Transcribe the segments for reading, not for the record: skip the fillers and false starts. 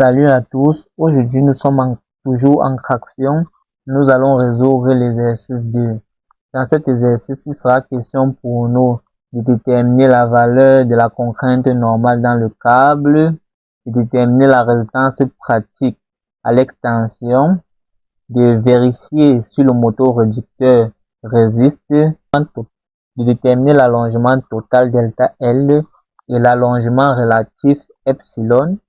Salut à tous, aujourd'hui nous sommes toujours en traction. Nous allons résoudre l'exercice 2. Dans cet exercice, il sera question pour nous de déterminer la valeur de la contrainte normale dans le câble, de déterminer la résistance pratique à l'extension, de vérifier si le motoréducteur résiste, de déterminer l'allongement total delta L et l'allongement relatif epsilon,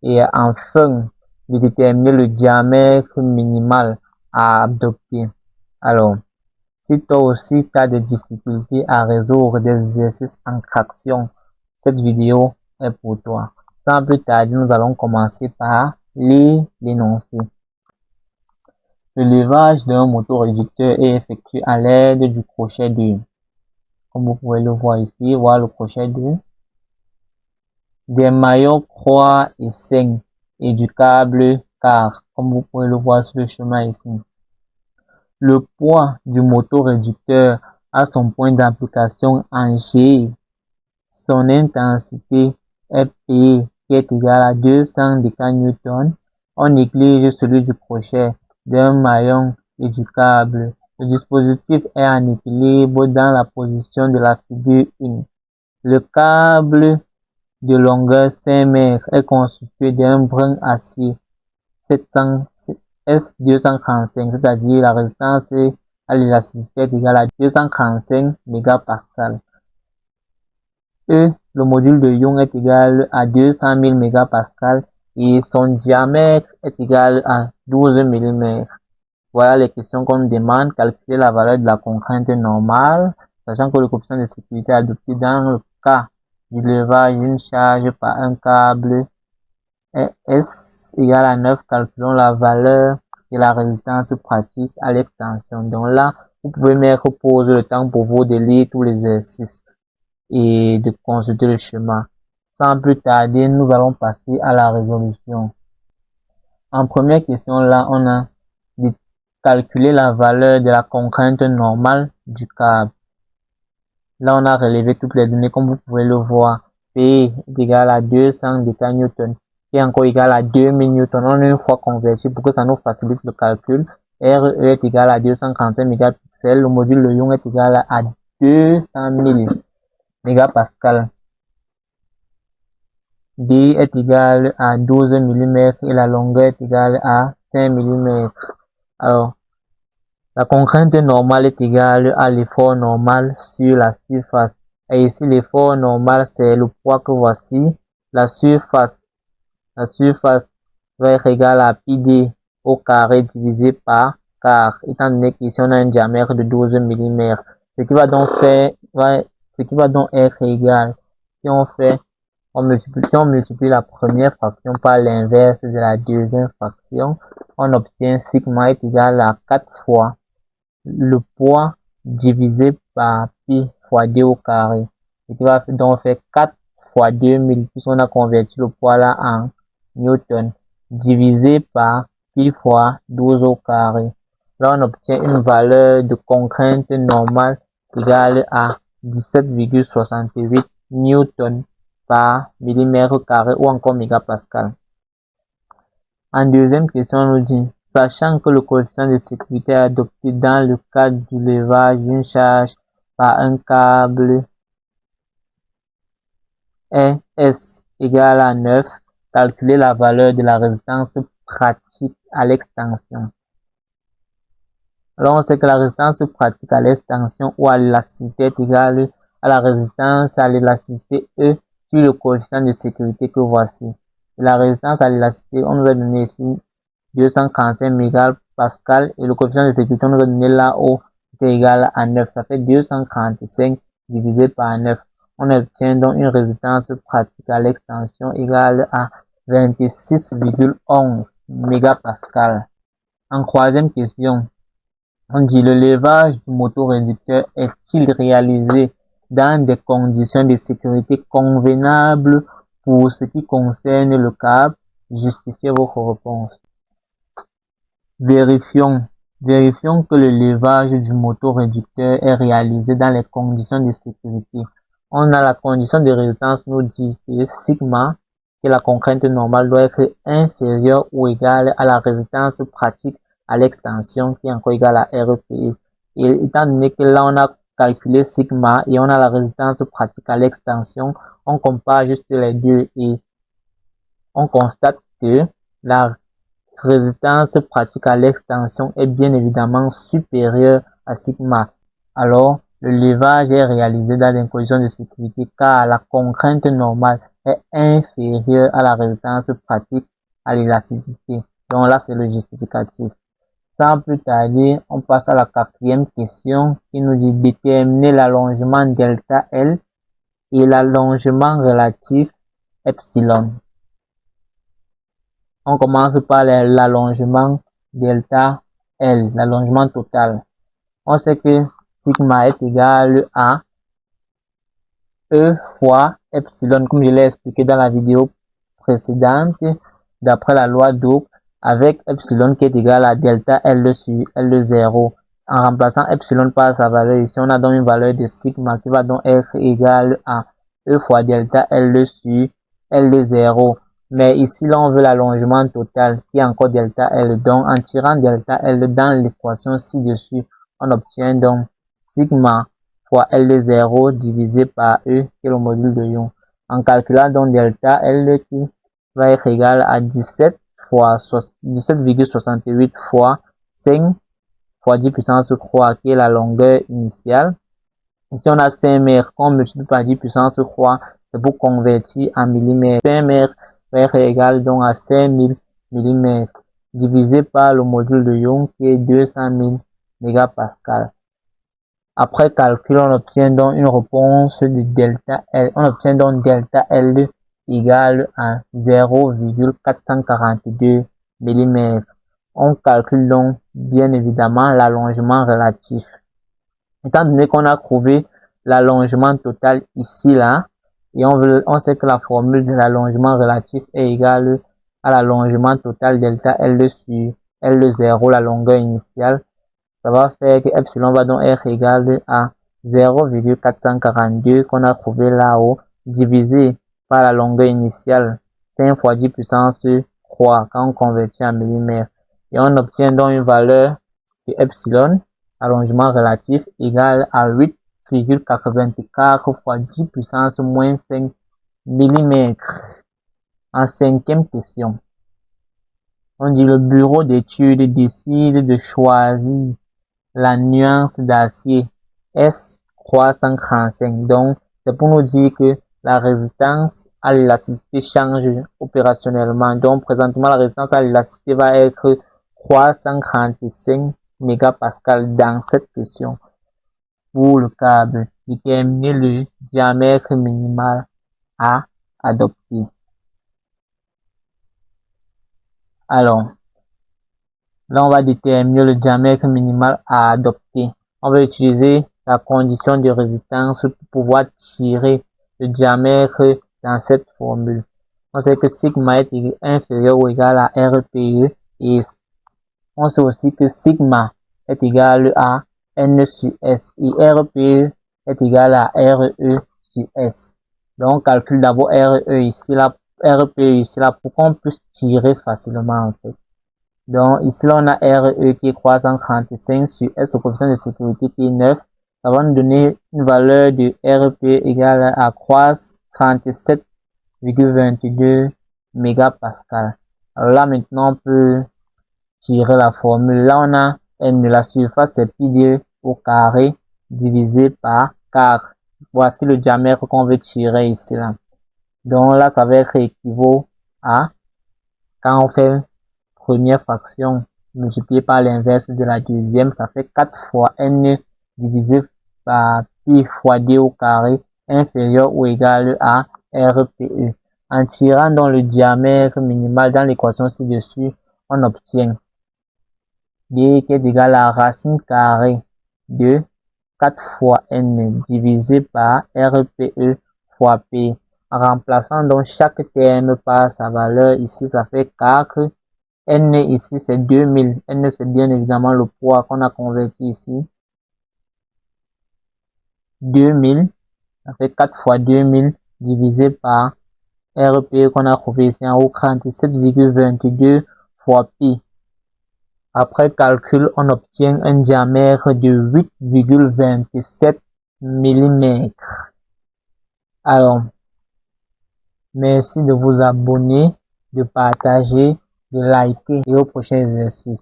et enfin de déterminer le diamètre minimal à adopter. Alors, si toi aussi tu as des difficultés à résoudre des exercices en traction, cette vidéo est pour toi. Sans plus tarder, nous allons commencer par l'énoncer. Le levage d'un motoréducteur est effectué à l'aide du crochet de, comme vous pouvez le voir ici, voilà le crochet de, des maillots croix et 5 et du câble car, comme vous pouvez le voir sur le schéma ici. Le poids du motoréducteur a son point d'application en G. Son intensité est P qui est égale à 200 décanewtons. On néglige celui du crochet, d'un maillon et du câble. Le dispositif est en équilibre dans la position de la figure 1. Le câble de longueur 5 mètres est constitué d'un brin acier 700 S235, c'est-à-dire la résistance à l'élasticité est égale à 235 mégapascal. E, le module de Young est égal à 200 000 mégapascal et son diamètre est égal à 12 mm. Voilà les questions qu'on nous demande. Calculer la valeur de la contrainte normale, sachant que le coefficient de sécurité adopté dans le cas du levage d'une charge par un câble est S égale à 9. Calculons la valeur de la résistance pratique à l'extension. Donc là, vous pouvez mettre pause le temps pour vous de lire tous les exercices et de consulter le schéma. Sans plus tarder, nous allons passer à la résolution. En première question, là, on a calculer la valeur de la contrainte normale du câble. Là, on a relevé toutes les données comme vous pouvez le voir. P est égal à 200 décanewtons et encore égal à 2000 newtons. On a une fois converti pour que ça nous facilite le calcul. R est égal à 235 mégapixels. Le module de Young est égal à 200 000 mégapascal. D est égal à 12 mm et la longueur est égale à 5 mm. Alors, la contrainte normale est égale à l'effort normal sur la surface. Et ici, l'effort normal, c'est le poids que voici. La surface va être égale à pi d au carré divisé par quart, étant donné qu'ici, on a un diamètre de 12 mm. Ce qui va donc être égal. Si on multiplie la première fraction par l'inverse de la deuxième fraction, on obtient sigma est égal à 4 fois le poids divisé par pi fois d au carré. Ce qui va donc faire 4 fois 2000, puisqu'on a converti le poids là en newton, divisé par pi fois 12 au carré. Là, on obtient une valeur de contrainte normale égale à 17,68 newton par millimètre carré ou encore mégapascal. En deuxième question, on nous dit, sachant que le coefficient de sécurité adopté dans le cadre du levage d'une charge par un câble est S égale à 9, calculer la valeur de la résistance pratique à l'extension. Alors, on sait que la résistance pratique à l'extension ou à l'élasticité est égale à la résistance à l'élasticité E sur le coefficient de sécurité que voici. Et la résistance à l'élasticité, on nous a donné ici 235 mégapascal et le coefficient de sécurité, on nous a donné là-haut, est égal à 9. Ça fait 235 divisé par 9. On obtient donc une résistance pratique à l'extension égale à 26,11 mégapascal. En troisième question, on dit le levage du motoréducteur est-il réalisé dans des conditions de sécurité convenables pour ce qui concerne le câble? Justifiez votre réponse. Vérifions que le levage du motoréducteur est réalisé dans les conditions de sécurité. On a la condition de résistance nous dit que sigma que la contrainte normale doit être inférieure ou égale à la résistance pratique à l'extension qui est encore égale à RPE. Et étant donné que là, on a calculé sigma et on a la résistance pratique à l'extension, on compare juste les deux et on constate que la résistance pratique à l'extension est bien évidemment supérieure à sigma. Alors, le levage est réalisé dans une condition de sécurité car la contrainte normale est inférieure à la résistance pratique à l'élasticité. Donc là, c'est le justificatif. Sans plus tarder, on passe à la quatrième question qui nous dit déterminer l'allongement delta L et l'allongement relatif epsilon. On commence par l'allongement delta L, l'allongement total. On sait que sigma est égal à E fois epsilon, comme je l'ai expliqué dans la vidéo précédente, d'après la loi d'Hooke, avec epsilon qui est égal à delta L sur L0. En remplaçant epsilon par sa valeur ici, on a donc une valeur de sigma qui va donc être égale à E fois delta L sur L0. Mais ici, là, on veut l'allongement total qui est encore delta L. Donc, en tirant delta L dans l'équation ci-dessus, on obtient donc sigma fois L0 divisé par E, qui est le module de Young. En calculant donc delta L qui va être égal à 17,68 fois 5 fois 10 puissance 3, qui est la longueur initiale. Ici, on a 5 mètres qu'on multiplie par 10 puissance 3, c'est pour convertir en millimètres. 5 mètres va être égal donc à 5000 mm divisé par le module de Young qui est 200 000 mégapascal. Après calcul, on obtient donc une réponse de delta L. On obtient donc delta L égale à 0,442 mm. On calcule donc bien évidemment l'allongement relatif. Étant donné qu'on a trouvé l'allongement total ici, là, et on sait que la formule de l'allongement relatif est égale à l'allongement total delta L sur L0, la longueur initiale. Ça va faire que epsilon va donc être égal à 0,442 qu'on a trouvé là-haut, divisé par la longueur initiale, 5 fois 10 puissance 3 quand on convertit en millimètres. Et on obtient donc une valeur de epsilon, allongement relatif, égal à 8,84 fois 10 puissance moins 5 millimètres. En cinquième question, on dit le bureau d'études décide de choisir la nuance d'acier S335. Donc, c'est pour nous dire que la résistance à l'élasticité change opérationnellement. Donc, présentement, la résistance à l'élasticité va être 335 mégapascal dans cette question. Pour le câble, déterminer le diamètre minimal à adopter. Alors, là, on va déterminer le diamètre minimal à adopter. On va utiliser la condition de résistance pour pouvoir tirer le diamètre dans cette formule. On sait que sigma est inférieur ou égal à RPE et on sait aussi que sigma est égal à N sur S et RPE est égal à RE sur S. Donc, on calcule d'abord RE ici, là, RPE ici, là, pour qu'on puisse tirer facilement, en fait. Donc, ici, là, on a RE qui est 335 sur S au coefficient de sécurité qui est 9. Ça va nous donner une valeur de RP égale à 37,22 mégapascal. Alors là, maintenant, on peut tirer la formule. Là, on a N de la surface, c'est pi au carré divisé par 4. Voici le diamètre qu'on veut tirer ici, là. Donc là, ça va être équivaut à, quand on fait première fraction multipliée par l'inverse de la deuxième, ça fait 4 fois n divisé par pi fois d au carré inférieur ou égal à RPE. En tirant dans le diamètre minimal dans l'équation ci-dessus, on obtient d qui est égal à racine carrée de 4 fois n divisé par RPE fois P. En remplaçant donc chaque terme par sa valeur, ici ça fait 4. N ici c'est 2000. N c'est bien évidemment le poids qu'on a converti ici. 2000, ça fait 4 fois 2000 divisé par RP qu'on a trouvé ici en haut, 37,22 fois pi. Après calcul, on obtient un diamètre de 8,27 mm. Alors, merci de vous abonner, de partager, de liker et au prochain exercice.